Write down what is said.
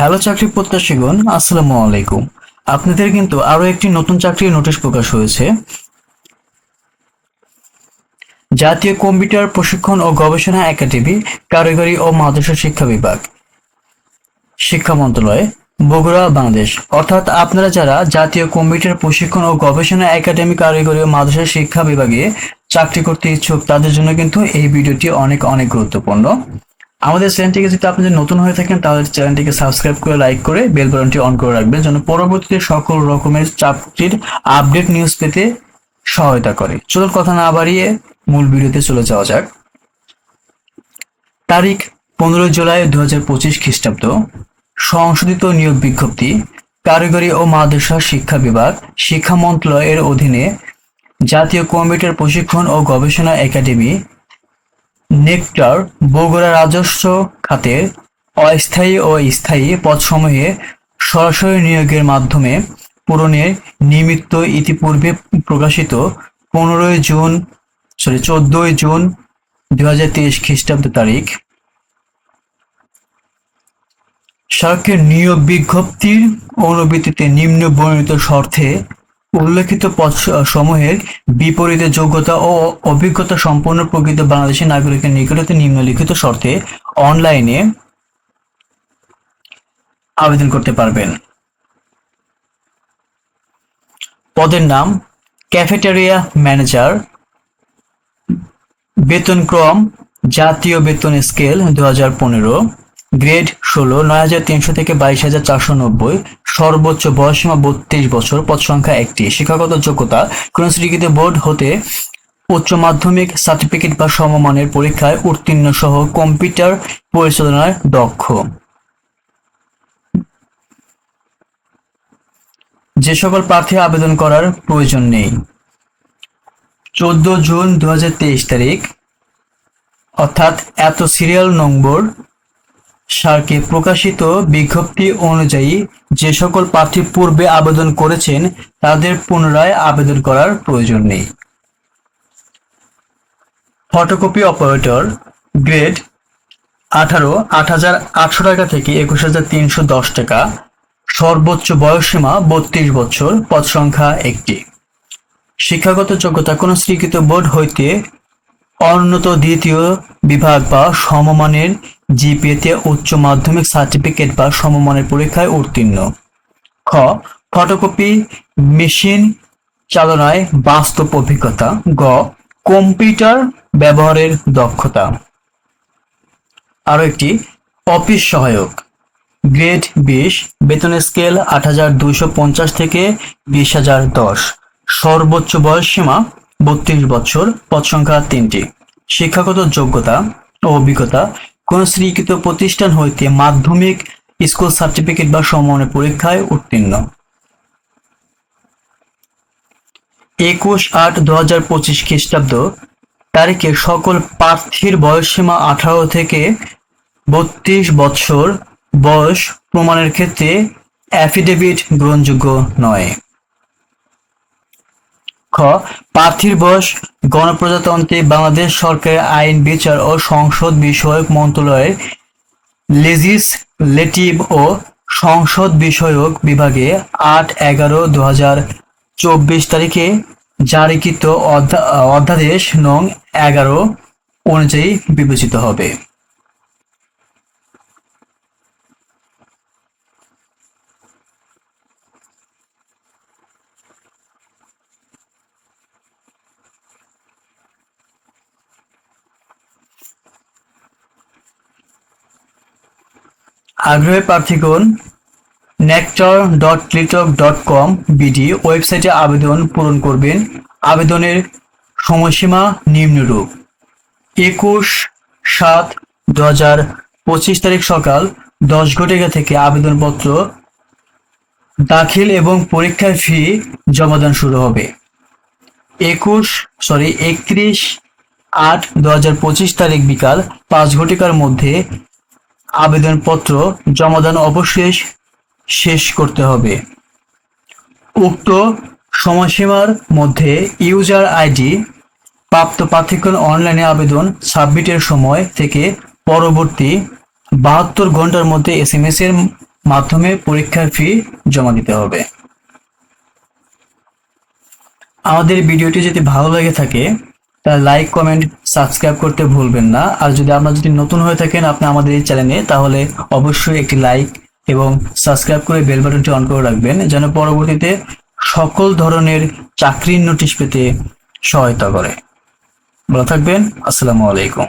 Hello চাকরি প্রত্যাশীগণ, আসসালামু আলাইকুম। আপনাদের কিন্তু আরো একটি নতুন চাকরির নোটিশ প্রকাশ হয়েছে। জাতীয় কম্পিউটার প্রশিক্ষণ ও গবেষণা একাডেমি, কারিগরি ও মাদ্রাসা শিক্ষা বিভাগ, শিক্ষা মন্ত্রণালয়, বগুড়া, বাংলাদেশ। অর্থাৎ আপনারা যারা জাতীয় কম্পিউটার প্রশিক্ষণ ও গবেষণা একাডেমি, কারিগরি ও মাদ্রাসা শিক্ষা বিভাগে চাকরি করতে ইচ্ছুক, তাদের জন্য কিন্তু এই ভিডিওটি অনেক অনেক গুরুত্বপূর্ণ। আমাদের চ্যানেলটিকে যদি আপনাদের নতুন হয়ে থাকেন তাহলে চ্যানেলটিকে সাবস্ক্রাইব করে লাইক করে বেল বাটনটি অন করে রাখবেন, যেন পরবর্তীতে সকল রকমের চাকরির আপডেট নিউজ পেতে সহায়তা করে। চলুন কথা না বাড়িয়ে মূল ভিডিওতে চলে যাওয়া যাক। তারিখ 15 জুলাই 2025 খ্রিস্টাব্দ। সংশোধিত নিয়োগ বিজ্ঞপ্তি। কারিগরি ও মাদ্রাসা শিক্ষা বিভাগ, শিক্ষা মন্ত্রণালয়ের অধীনে জাতীয় কম্পিউটার প্রশিক্ষণ ও গবেষণা একাডেমি, নেকটার, বগুড়া রাজস্ব খাতের অস্থায়ী ও স্থায়ী পদসমূহে সরাসরি নিয়োগের মাধ্যমে পূরণের নিমিত্ত ইতিপূর্বে প্রকাশিত 14 জুন 2023 খ্রিস্টাব্দ তারিখ সরকারের নিয়োগ বিজ্ঞপ্তির অনুবৃত্তিতে নিম্ন বর্ণিত শর্তে উল্লেখিত পদ সমূহের বিপরীতে যোগ্যতা ও অভিজ্ঞতা সম্পন্ন প্রকৃত বাংলাদেশী নাগরিকের নিকটতে নিম্নলিখিত শর্তে অনলাইনে আবেদন করতে পারবেন। পদের নাম ক্যাফেটেরিয়া ম্যানেজার, বেতনক্রম জাতীয় বেতন স্কেল 2015, গ্রেড 16, 9,300 থেকে 22,490, সর্বোচ্চ বয়সসীমা 32 বছর, পদ সংখ্যা 1টি। শিক্ষাগত যোগ্যতা কোন স্বীকৃত বোর্ড হতে উচ্চ মাধ্যমিক সার্টিফিকেট বা সমমানের পরীক্ষায় উত্তীর্ণ সহ কম্পিউটার পরিচালনায় দক্ষ। যে সকল প্রার্থী আবেদন করার প্রয়োজন নেই। 14 জুন 2023 তারিখ অর্থাৎ এত সিরিয়াল নম্বর সার্কে প্রকাশিত বিজ্ঞপ্তি অনুযায়ী যে সকল প্রার্থী পূর্বে আবেদন করেছেন তাদের পুনরায় আবেদন করার প্রয়োজন নেই। ফটোকপি অপারেটর, গ্রেড 18, 8,800 টাকা থেকে 21,310 টাকা, সর্বোচ্চ বয়সসীমা 32 বছর, পদ সংখ্যা 1টি। শিক্ষাগত যোগ্যতা কোন স্বীকৃত বোর্ড হইতে অন্যত দ্বিতীয় বিভাগ বা সমমানের জিপিএতে উচ্চ মাধ্যমিক সার্টিফিকেট বা সমমানের পরীক্ষায় উত্তীর্ণ। খ. ফটোকপি মেশিন চালনায় বাস্তব অভিজ্ঞতা। গ. কম্পিউটার ব্যবহারের দক্ষতা। আরো একটি অফিস সহায়ক, গ্রেড 20, বেতন স্কেল 8,250 থেকে 20,010, সর্বোচ্চ বয়সসীমা 32 বছর, পদ সংখ্যা 3টি। শিক্ষাগত যোগ্যতা ও অভিজ্ঞতা কোন স্বীকৃত প্রতিষ্ঠান হইতে মাধ্যমিক স্কুল সার্টিফিকেট বা সমমানের পরীক্ষায় উত্তীর্ণ। 21/8/2025 খ্রিস্টাব্দ তারিখে সকল প্রার্থীর বয়সসীমা 18 থেকে 32 বছর বয়স প্রমাণের ক্ষেত্রে অ্যাফিডেভিট গ্রহণযোগ্য নয়। খ. প্রার্থীর বয়স গণপ্রজাতন্ত্রী বাংলাদেশ সরকারের আইন, বিচার ও সংসদ বিষয়ক মন্ত্রণালয়ের লেজিসলেটিভ ও সংসদ বিষয়ক বিভাগে 8/11/2024 তারিখে জারিকৃত অধ্যাদেশ নং 11 অনুযায়ী বিবেচিত হবে। আগ্রহী প্রার্থীগণ nectar.litok.com বিডি ওয়েবসাইটে আবেদন পূরণ করবেন। আবেদনের সময়সীমা নিম্নরূপ: 21/7/2025 তারিখ সকাল 10 ঘটিকা থেকে আবেদনপত্র দাখিল এবং পরীক্ষার ফি জমাদান শুরু হবে। 31/8/2025 তারিখ বিকাল 5 ঘটিকার মধ্যে আবেদনপত্র জমাদান অবশ্যই শেষ করতে হবে। উক্ত সময়সীমার মধ্যে ইউজার আইডি প্রাপ্ত প্রার্থীগণ অনলাইনে আবেদন সাবমিটের সময় থেকে পরবর্তী 72 ঘন্টার মধ্যে SMS এর মাধ্যমে পরীক্ষার ফি জমা দিতে হবে। আমাদের ভিডিওটি যদি ভালো লেগে থাকে তাহলে লাইক, কমেন্ট, সাবস্ক্রাইব করতে ভুলবেন না। আর যদি আপনারা নতুন হয়ে থাকেন আপনি আমাদের এই চ্যানেলে, তাহলে অবশ্যই একটি লাইক এবং সাবস্ক্রাইব করে বেল বাটনটি অন করে রাখবেন, যেন পরবর্তীতে সকল ধরনের চাকরির নোটিশ পেতে সহায়তা করে। ভালো থাকবেন। আসসালামু আলাইকুম।